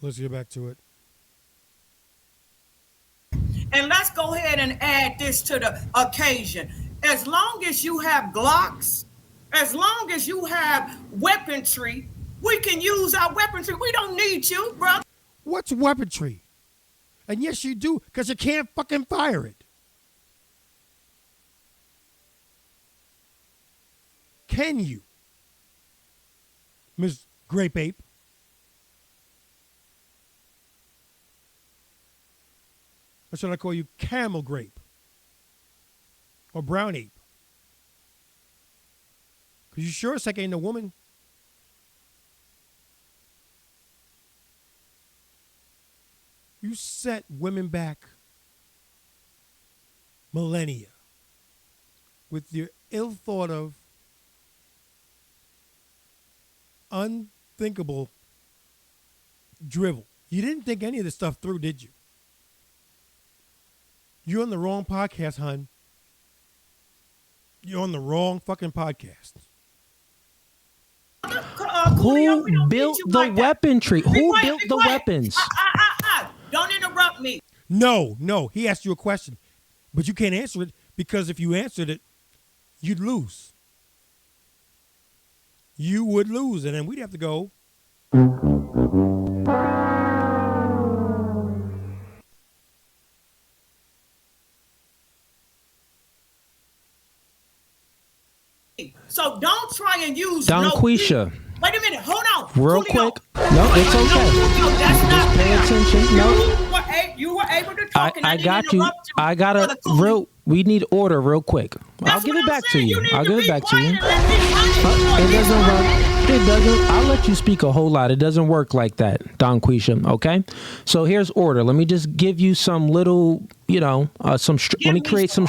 Let's get back to it. And let's go ahead and add this to the occasion. As long as you have Glocks, as long as you have weaponry, we can use our weaponry. We don't need you, brother. What's weaponry? And yes, you do, because you can't fucking fire it. Can you? Ms. Grape Ape? Or should I call you Camel Grape? Or Brown Ape? Because you sure as heck ain't a woman. You set women back millennia with your ill thought of, unthinkable drivel. You didn't think any of this stuff through, did you? You're on the wrong podcast, hun. You're on the wrong fucking podcast. Coolio, we Who don't built treat you the like that. weaponry? Be Who quiet, built be the quiet. weapons? Don't interrupt me. No. He asked you a question, but you can't answer it because if you answered it, you'd lose. You would lose, and then we'd have to go. So don't try and use Donquisha. Wait a minute, hold on. Real Coolio. quick. No, it's No, okay. Coolio, that's not Pay fair. attention. No. You were able to talk, and I I didn't got you. interrupt you. I got Brother a Cooley. real. We need order real quick. I'll That's give what it I'm back to saying. you. need I'll to give it be back to quiet you. and let me finish It before doesn't you work. start. It doesn't. I'll let you speak a whole lot. It doesn't work like that, Don Quisha. Okay. So here's order. Let me just give you some little, some. Let me create some.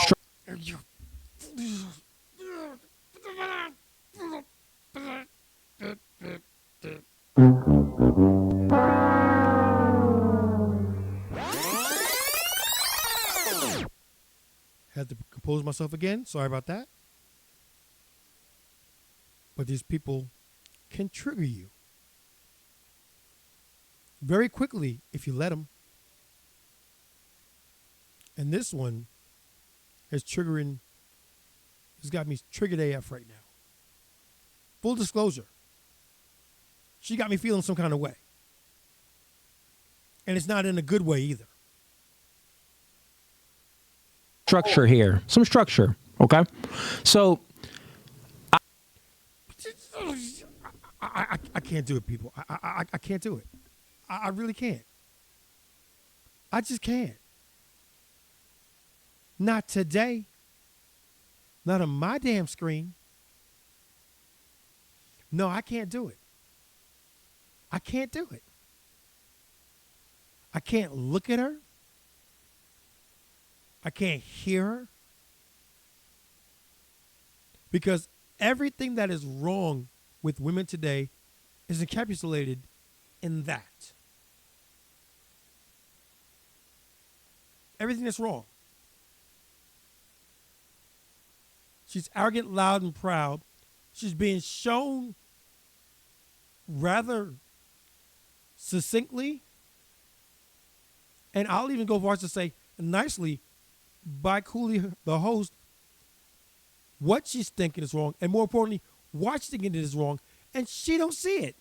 Had to compose myself again. Sorry about that. But these people can trigger you very quickly if you let them. And this one is triggering. It's got me triggered AF right now. Full disclosure. She got me feeling some kind of way. And it's not in a good way either. Structure here. Some structure. Okay. So. I can't do it, people. I can't do it. I really can't. I just can't. Not today. Not on my damn screen. No, I can't do it. I can't do it. I can't look at her. I can't hear her. Because everything that is wrong with women today is encapsulated in that. Everything that's wrong. She's arrogant, loud, and proud. She's being shown rather succinctly, and I'll even go far as to say nicely, by Cooley, the host, what she's thinking is wrong, and more importantly, why she's thinking it is wrong, and she don't see it.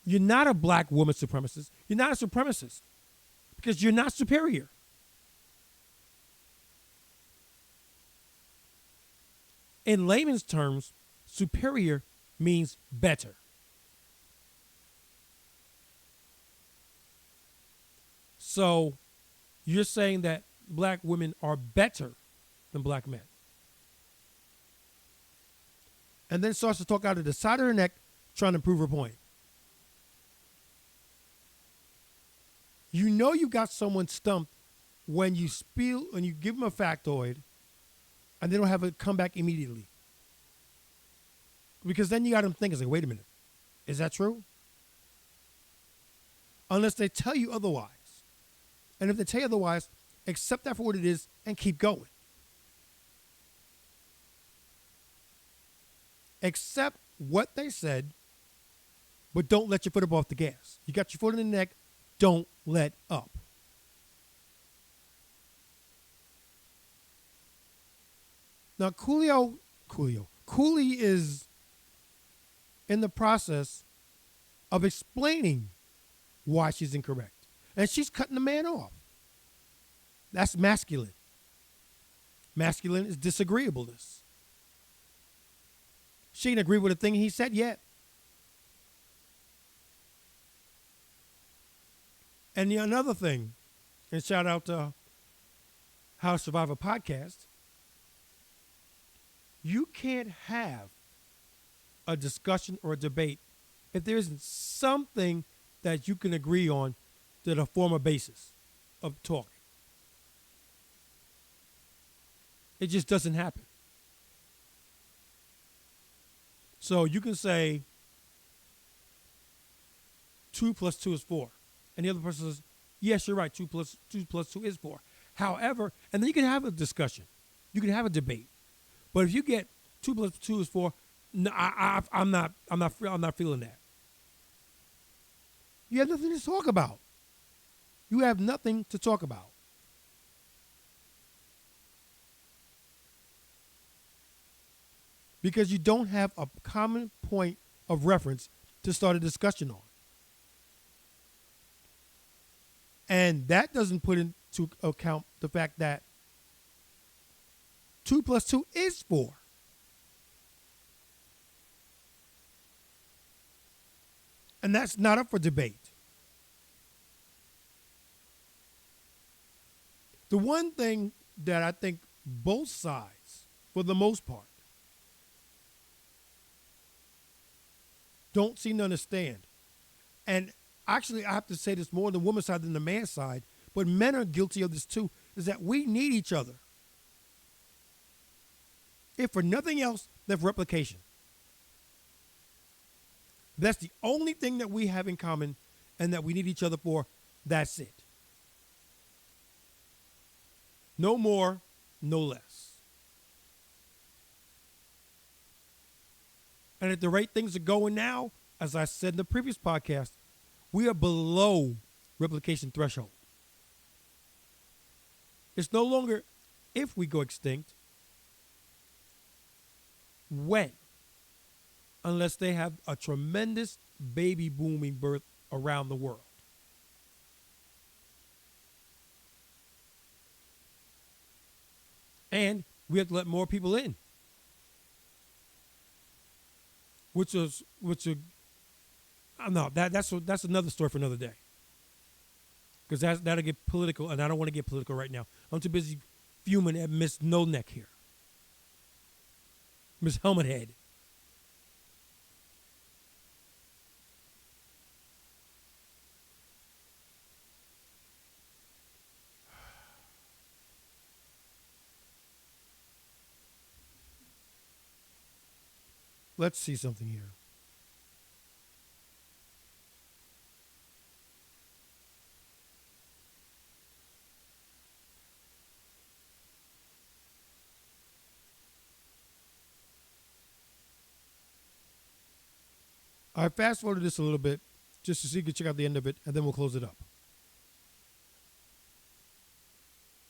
You're not a black woman supremacist. You're not a supremacist because you're not superior. In layman's terms, superior means better. So you're saying that black women are better than black men. And then starts to talk out of the side of her neck trying to prove her point. You know you got someone stumped when you give them a factoid and they don't have it come back immediately. Because then you got them thinking, like, wait a minute, is that true? Unless they tell you otherwise. And if they tell you otherwise, accept that for what it is and keep going. Accept what they said, but don't let your foot up off the gas. You got your foot in the neck, don't let up. Now, Cooley is in the process of explaining why she's incorrect. And she's cutting the man off. That's masculine. Masculine is disagreeableness. She didn't agree with a thing he said yet. And another thing, and shout out to How to Survive a Podcast, you can't have a discussion or a debate if there isn't something that you can agree on to form a basis of talking. It just doesn't happen. So you can say 2 + 2 is 4. and the other person says, yes, you're right, 2 plus 2 is 4. However, and then you can have a discussion. You can have a debate. But if you get 2 plus 2 is 4, no, I'm not feeling that. You have nothing to talk about. You have nothing to talk about. Because you don't have a common point of reference to start a discussion on. And that doesn't put into account the fact that 2 plus 2 is 4. And that's not up for debate. The one thing that I think both sides, for the most part, don't seem to understand, and actually I have to say this more on the woman's side than the man's side, but men are guilty of this too, is that we need each other. If for nothing else than for replication. That's the only thing that we have in common and that we need each other for. That's it. No more, no less. And at the rate things are going now, as I said in the previous podcast, we are below replication threshold. It's no longer if we go extinct, when, unless they have a tremendous baby booming birth around the world. And we have to let more people in. That's another story for another day. Because that'll get political, and I don't want to get political right now. I'm too busy fuming at Miss No Neck here. Miss Helmet Head. Let's see something here. I fast forwarded this a little bit just so you can check out the end of it, and then we'll close it up.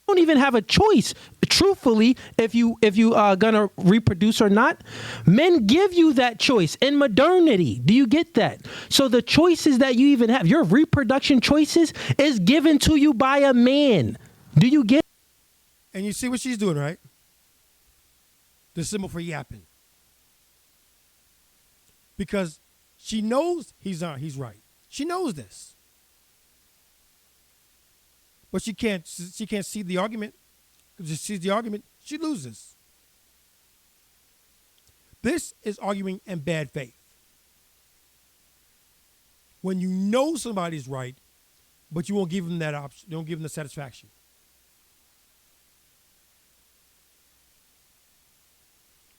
Don't even have a choice, truthfully, if you gonna reproduce or not. Men give you that choice in modernity. Do you get that? So the choices that you even have, your reproduction choices, is given to you by a man. Do you get? And you see what she's doing, right? The symbol for yapping. Because she knows he's right. She knows this. But she can't see the argument. Because if she sees the argument, she loses. This is arguing in bad faith. When you know somebody's right, but you won't give them that option, you don't give them the satisfaction.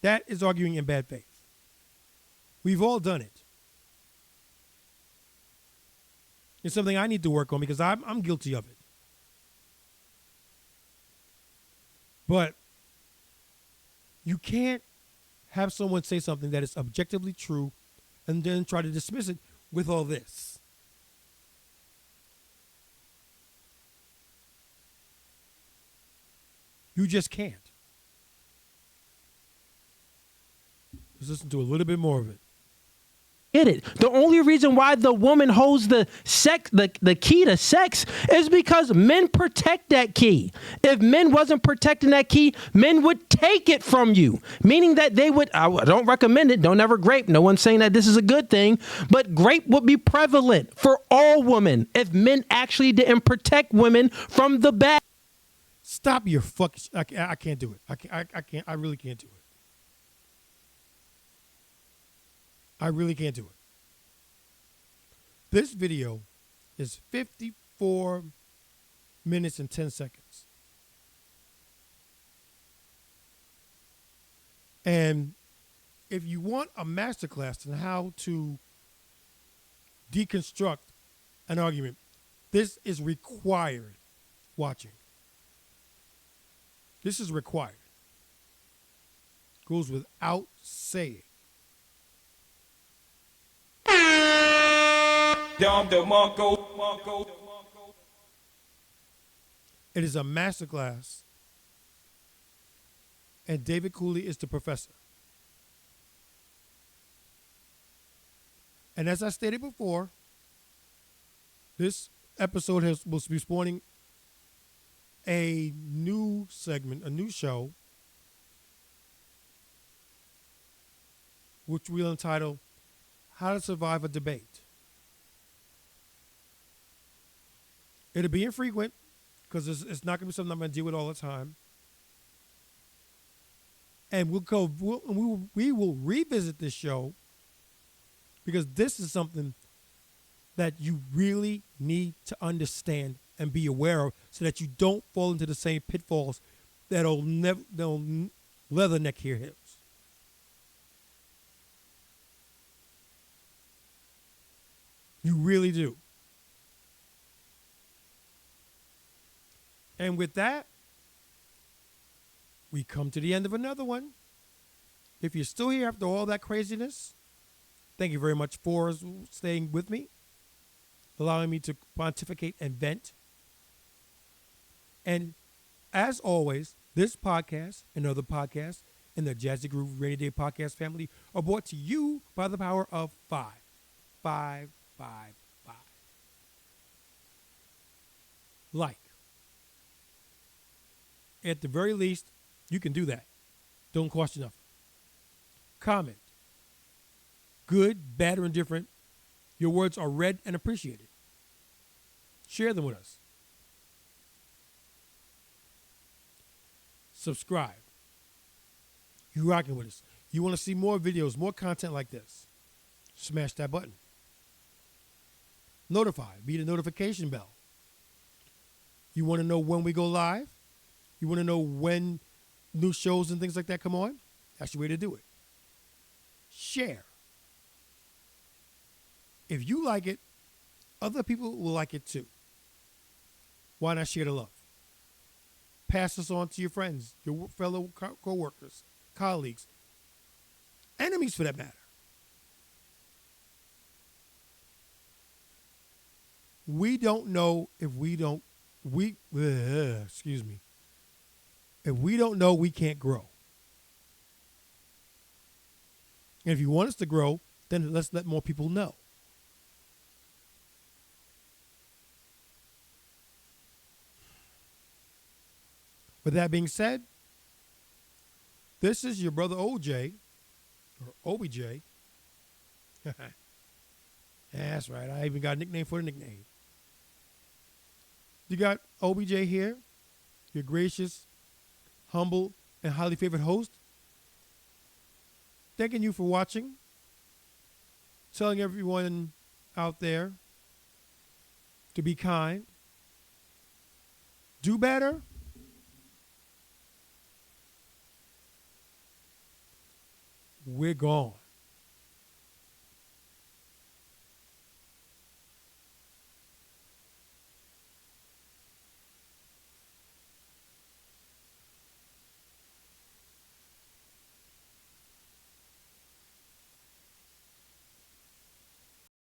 That is arguing in bad faith. We've all done it. It's something I need to work on because I'm guilty of it. But you can't have someone say something that is objectively true and then try to dismiss it with all this. You just can't. Let's listen to a little bit more of it. Get it. The only reason why the woman holds the key to sex is because men protect that key. If men wasn't protecting that key, men would take it from you, meaning that they would, I don't recommend it, don't ever grape. No one's saying that this is a good thing, but grape would be prevalent for all women if men actually didn't protect women from the bad. Stop your fucking, I can't do it. I really can't do it. I really can't do it. This video is 54 minutes and 10 seconds. And if you want a masterclass on how to deconstruct an argument, This is required watching. This is required. Goes without saying. It is a masterclass, and David Cooley is the professor. And as I stated before, this episode will be spawning a new segment, a new show, which we'll entitle How to Survive a Debate. It'll be infrequent because it's not going to be something I'm going to deal with all the time. And we will revisit this show because this is something that you really need to understand and be aware of so that you don't fall into the same pitfalls that'll leatherneck your hips. You really do. And with that, we come to the end of another one. If you're still here after all that craziness, thank you very much for staying with me, allowing me to pontificate and vent. And as always, this podcast and other podcasts in the Jazzy Groove Rainy Day podcast family are brought to you by the power of 5. 5, 5, 5. Like. At the very least, you can do that. Don't cost you nothing. Comment. Good, bad, or indifferent. Your words are read and appreciated. Share them with us. Subscribe. You rocking with us. You want to see more videos, more content like this. Smash that button. Notify. Be the notification bell. You want to know when we go live? You want to know when new shows and things like that come on? That's the way to do it. Share. If you like it, other people will like it too. Why not share the love? Pass this on to your friends, your fellow co-workers, colleagues, enemies for that matter. We don't know if If we don't know, we can't grow. And if you want us to grow, then let's let more people know. With that being said, this is your brother OJ, or OBJ. That's right. I even got a nickname for the nickname. You got OBJ here, your gracious, humble, and highly favored host. Thanking you for watching. Telling everyone out there to be kind. Do better. We're gone.